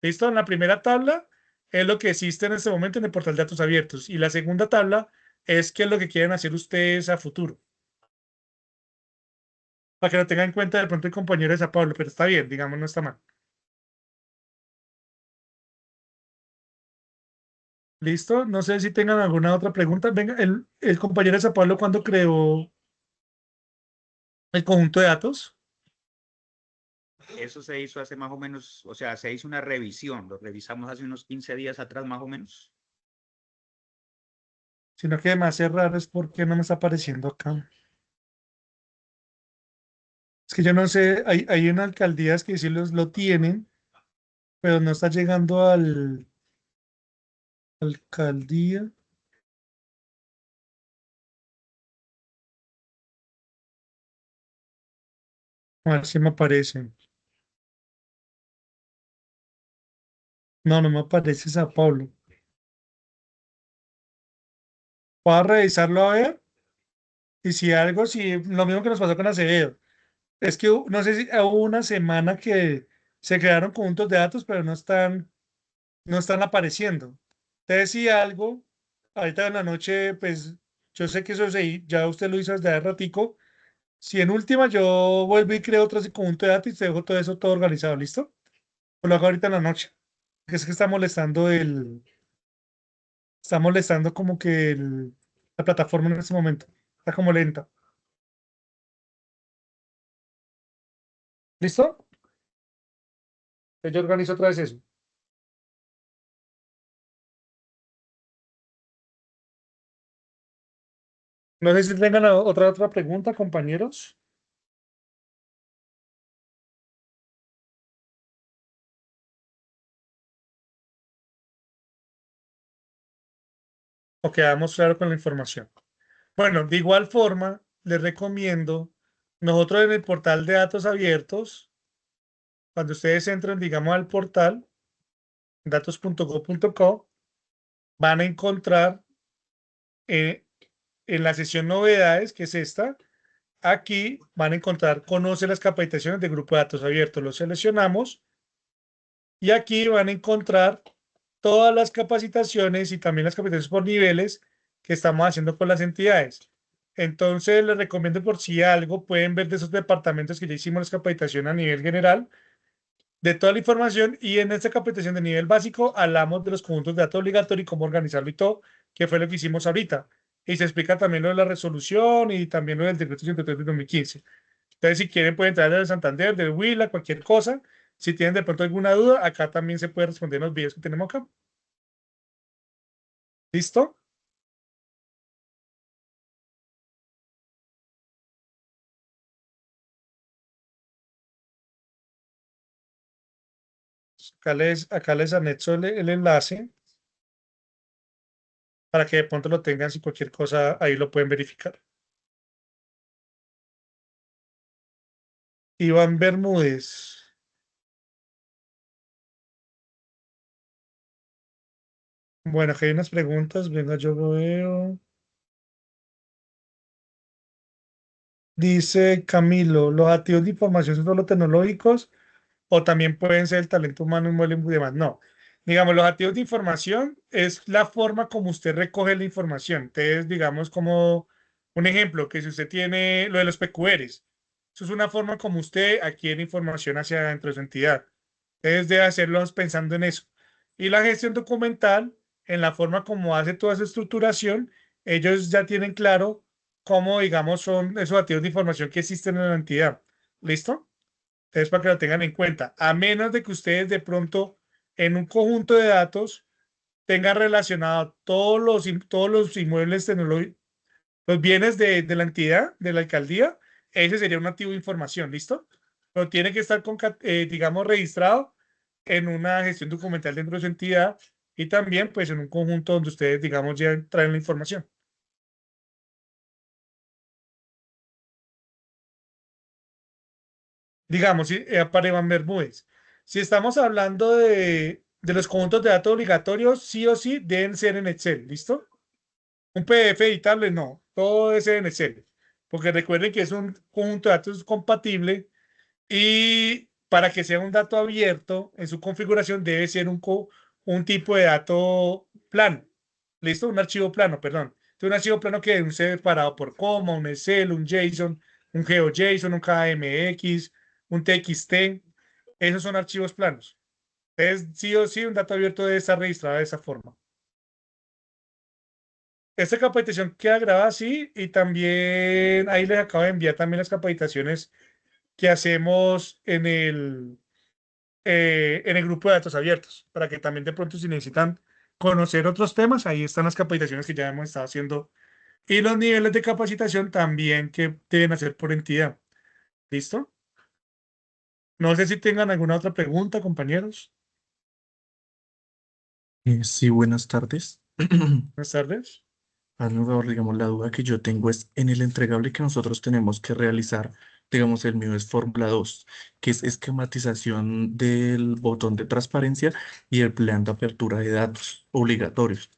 ¿Listo? En la primera tabla es lo que existe en este momento en el portal de datos abiertos. Y la segunda tabla es qué es lo que quieren hacer ustedes a futuro. Para que lo tengan en cuenta de pronto el compañero de Sao Paulo, pero está bien, digamos, no está mal. ¿Listo? No sé si tengan alguna otra pregunta. Venga, el compañero de Sao Paulo, ¿cuándo creó el conjunto de datos? Eso se hizo hace más o menos, o sea, se hizo una revisión, lo revisamos hace unos 15 días atrás más o menos. Sino que me hace raro es por qué no me está apareciendo acá. Es que yo no sé, hay en alcaldías que sí lo tienen, pero no está llegando al alcaldía. A ver si me aparece. No, no me aparece Sao Paulo. Voy a revisarlo a ver. Y si algo, si lo mismo que nos pasó con Acevedo. Es que no sé si hubo una semana que se crearon conjuntos de datos, pero no están apareciendo. Entonces, si algo, ahorita en la noche, pues yo sé que eso ya usted lo hizo desde hace ratico. Si en última yo vuelvo y creo otro conjunto de datos y te dejo todo eso todo organizado, ¿listo? Pues lo hago ahorita en la noche. Es que está molestando como que la plataforma en este momento. Está como lenta. ¿Listo? Entonces yo organizo otra vez eso. No sé si tengan otra pregunta, compañeros. O quedamos claro con la información. Bueno, de igual forma, les recomiendo, nosotros en el portal de datos abiertos, cuando ustedes entren, digamos, al portal datos.go.co, van a encontrar eh, en la sesión novedades, que es esta, aquí van a encontrar conoce las capacitaciones del grupo de datos abiertos. Lo seleccionamos y aquí van a encontrar todas las capacitaciones y también las capacitaciones por niveles que estamos haciendo con las entidades. Entonces, les recomiendo por si algo, pueden ver de esos departamentos que ya hicimos las capacitaciones a nivel general, de toda la información, y en esta capacitación de nivel básico hablamos de los conjuntos de datos obligatorios y cómo organizarlo y todo, que fue lo que hicimos ahorita. Y se explica también lo de la resolución y también lo del decreto 103 de 2015. Entonces, si quieren, pueden entrar de Santander, de Huila, cualquier cosa. Si tienen de pronto alguna duda, acá también se puede responder en los videos que tenemos acá. ¿Listo? Acá les anexo el enlace para que de pronto lo tengan. Si cualquier cosa, ahí lo pueden verificar. Iván Bermúdez. Bueno, aquí hay unas preguntas. Venga, yo lo veo. Dice Camilo, ¿los activos de información son solo tecnológicos o también pueden ser el talento humano y demás? No. Digamos, los activos de información es la forma como usted recoge la información. Entonces, digamos, como un ejemplo, que si usted tiene lo de los PQRs, eso es una forma como usted adquiere información hacia dentro de su entidad. Entonces, debe hacerlos pensando en eso. Y la gestión documental, en la forma como hace toda esa estructuración ellos ya tienen claro cómo, digamos, son esos activos de información que existen en la entidad. ¿Listo? Entonces, para que lo tengan en cuenta, a menos de que ustedes de pronto en un conjunto de datos tengan relacionado todos los inmuebles tecnológicos, los bienes de la entidad, de la alcaldía, ese sería un activo de información, ¿listo? Pero tiene que estar, digamos, registrado en una gestión documental dentro de su entidad y también, pues, en un conjunto donde ustedes, digamos, ya traen la información. Digamos, para Iván Bermúdez, si estamos hablando de los conjuntos de datos obligatorios, sí o sí deben ser en Excel, ¿listo? Un PDF editable, no, todo es en Excel, porque recuerden que es un conjunto de datos compatible y para que sea un dato abierto en su configuración debe ser un tipo de dato plano, ¿listo? Un archivo plano, perdón. Entonces, un archivo plano que un separado por coma, un Excel, un JSON, un GeoJSON, un KMX, un TXT, esos son archivos planos. Entonces, sí o sí, un dato abierto debe estar registrado de esa forma. Esta capacitación queda grabada así y también ahí les acabo de enviar también las capacitaciones que hacemos en el grupo de datos abiertos, para que también de pronto si necesitan conocer otros temas, ahí están las capacitaciones que ya hemos estado haciendo y los niveles de capacitación también que deben hacer por entidad. ¿Listo? No sé si tengan alguna otra pregunta, compañeros. Sí, buenas tardes. Buenas tardes. Hazme un favor, digamos, la duda que yo tengo es en el entregable que nosotros tenemos que realizar, digamos, el mío es Fórmula 2, que es esquematización del botón de transparencia y el plan de apertura de datos obligatorios.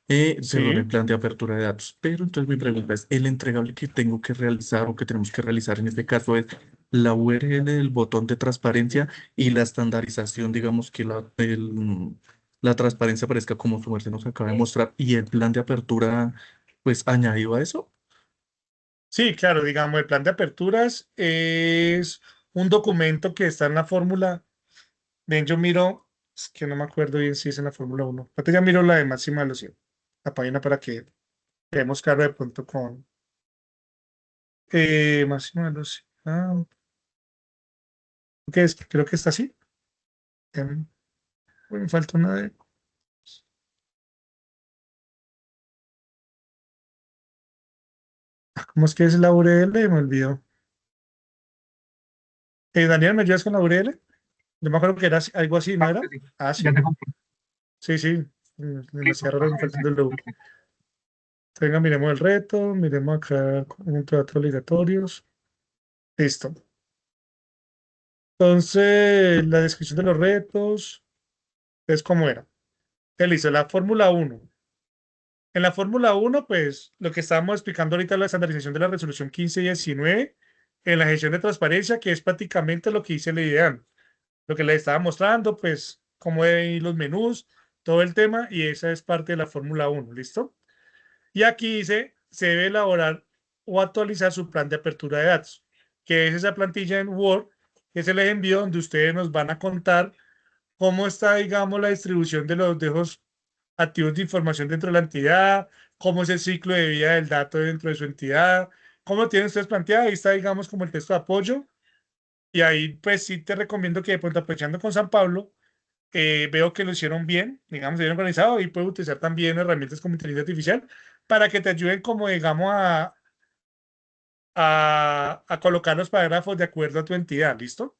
Perdón, el Sí. plan de apertura de datos. Pero entonces mi pregunta es, el entregable que tengo que realizar o que tenemos que realizar en este caso es la URL del botón de transparencia y la estandarización, digamos, que la transparencia aparezca como su merced nos acaba de mostrar y el plan de apertura, pues añadido a eso. Sí, claro, digamos, el plan de aperturas es un documento que está en la fórmula. Ven, yo miro, es que no me acuerdo bien si es en la Fórmula 1. Ahorita ya miro la de máxima velocidad, la página para que veamos claro de pronto con máxima velocidad. ¿Qué es? Creo que está así. Me falta una de. ¿Cómo es que es la URL? Me olvidó. Daniel, ¿me ayudas con la URL? Yo me acuerdo que era algo así, ¿no Claro que era? sí. Ah, Ya sí. te confirmo. Sí, sí. Listo. Demasiado raro, me falta el W. Venga, miremos el reto, miremos acá conjunto de datos obligatorios. Listo. Entonces, la descripción de los retos es como era. Listo, la Fórmula 1. En la Fórmula 1, pues lo que estábamos explicando ahorita, la estandarización de la resolución 1519 en la gestión de transparencia, que es prácticamente lo que hice el ideal. Lo que les estaba mostrando, pues cómo deben ir los menús, todo el tema, y esa es parte de la Fórmula 1, ¿listo? Y aquí dice, se debe elaborar o actualizar su plan de apertura de datos, que es esa plantilla en Word, que se les envió donde ustedes nos van a contar cómo está, digamos, la distribución de los activos de información dentro de la entidad, cómo es el ciclo de vida del dato dentro de su entidad, cómo lo tienen ustedes planteado. Ahí está, digamos, como el texto de apoyo. Y ahí, pues sí te recomiendo que de pronto, aprovechando con San Pablo, veo que lo hicieron bien, digamos, bien organizado y puedes utilizar también herramientas como inteligencia artificial para que te ayuden como, digamos, a colocar los parágrafos de acuerdo a tu entidad, ¿listo?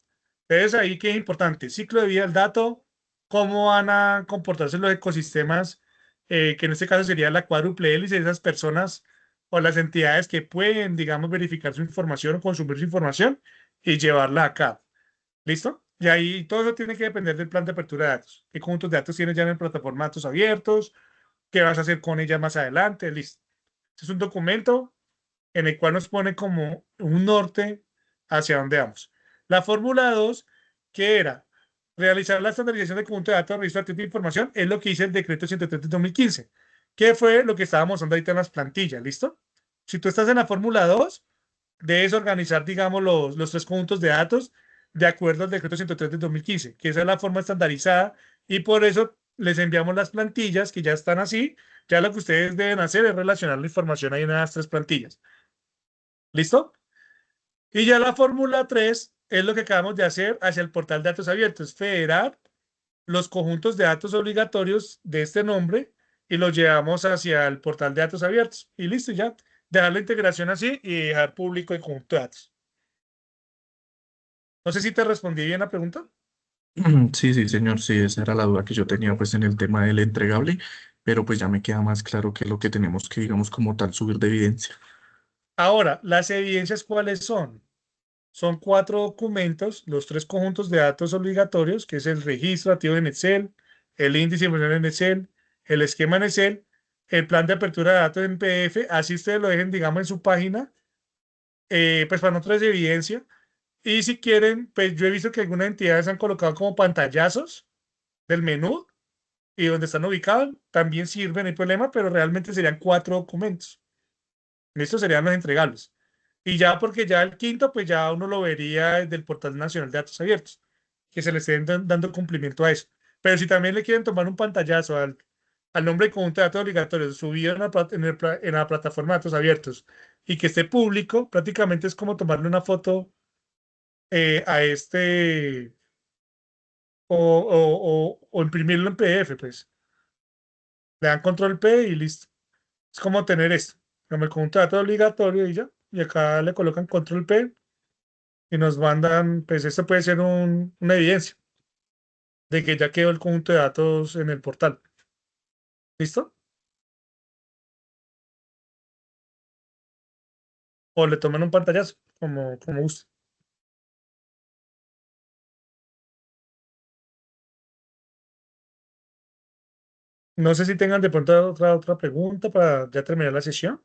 Entonces ahí que es importante, ciclo de vida del dato, cómo van a comportarse los ecosistemas, que en este caso sería la cuádruple hélice, esas personas o las entidades que pueden, digamos, verificar su información o consumir su información y llevarla a cabo. ¿Listo? Y ahí todo eso tiene que depender del plan de apertura de datos. ¿Qué conjuntos de datos tienes ya en la plataforma de datos abiertos? ¿Qué vas a hacer con ella más adelante? Listo. Este es un documento en el cual nos pone como un norte hacia dónde vamos. La fórmula 2, que era realizar la estandarización de conjunto de datos de registro de información, es lo que dice el decreto 103 de 2015, que fue lo que estábamos mostrando ahorita en las plantillas, ¿listo? Si tú estás en la fórmula 2, debes organizar, digamos, los tres conjuntos de datos de acuerdo al decreto 103 de 2015, que esa es la forma estandarizada y por eso les enviamos las plantillas que ya están así, Ya lo que ustedes deben hacer es relacionar la información ahí en las 3 plantillas. ¿Listo? Y ya la fórmula 3 es lo que acabamos de hacer hacia el portal de datos abiertos, federar los conjuntos de datos obligatorios de este nombre y los llevamos hacia el portal de datos abiertos. Y listo, ya. Dejar la integración así y dejar público el conjunto de datos. No sé si te respondí bien la pregunta. Sí, sí, señor, sí, esa era la duda que yo tenía pues en el tema del entregable, pero pues ya me queda más claro que es lo que tenemos que, digamos, como tal, subir de evidencia. Ahora, las evidencias, ¿cuáles son? Son 4 documentos, los 3 conjuntos de datos obligatorios, que es el registro activo en Excel, el índice de información en Excel, el esquema en Excel, el plan de apertura de datos en PDF, así ustedes lo dejen, digamos, en su página, pues para nosotros es evidencia. Y si quieren, pues yo he visto que algunas entidades han colocado como pantallazos del menú y donde están ubicados, también sirven, no hay problema, pero realmente serían 4 documentos. Estos serían los entregables. Y ya porque ya el quinto, pues ya uno lo vería desde el Portal Nacional de Datos Abiertos, que se le estén dando cumplimiento a eso. Pero si también le quieren tomar un pantallazo al nombre de conjunto de datos obligatorios subido en la plataforma de datos abiertos y que esté público, prácticamente es como tomarle una foto a este o imprimirlo en PDF, pues. Le dan control P y listo. Es como tener esto, como el conjunto de datos obligatorio y ya. Y acá le colocan control P y nos mandan, pues esto puede ser una evidencia de que ya quedó el conjunto de datos en el portal. ¿Listo? O le toman un pantallazo, como guste. No sé si tengan de pronto otra pregunta para ya terminar la sesión.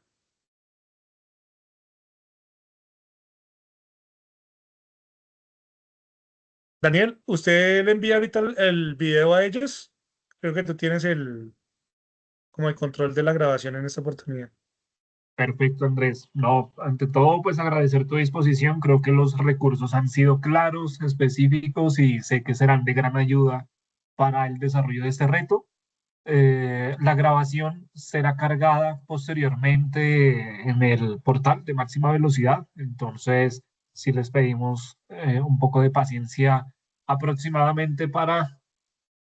Daniel, ¿usted le envía ahorita el video a ellos? Creo que tú tienes como el control de la grabación en esta oportunidad. Perfecto, Andrés. No, ante todo, pues agradecer tu disposición. Creo que los recursos han sido claros, específicos y sé que serán de gran ayuda para el desarrollo de este reto. La grabación será cargada posteriormente en el portal de máxima velocidad. Entonces, si les pedimos un poco de paciencia aproximadamente para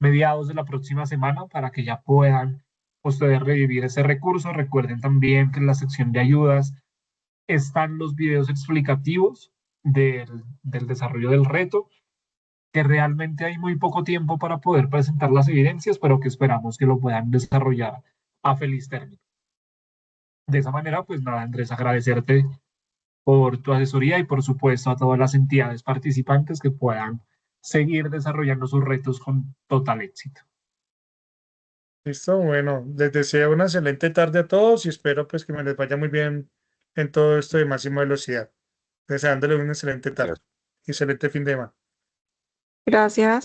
mediados de la próxima semana para que ya puedan ustedes revivir ese recurso. Recuerden también que en la sección de ayudas están los videos explicativos del desarrollo del reto, que realmente hay muy poco tiempo para poder presentar las evidencias, pero que esperamos que lo puedan desarrollar a feliz término. De esa manera, pues nada, Andrés, agradecerte por tu asesoría y por supuesto a todas las entidades participantes que puedan seguir desarrollando sus retos con total éxito. Listo, bueno, les deseo una excelente tarde a todos y espero pues que me les vaya muy bien en todo esto de máxima velocidad. Deseándole una excelente tarde y excelente fin de semana. Gracias.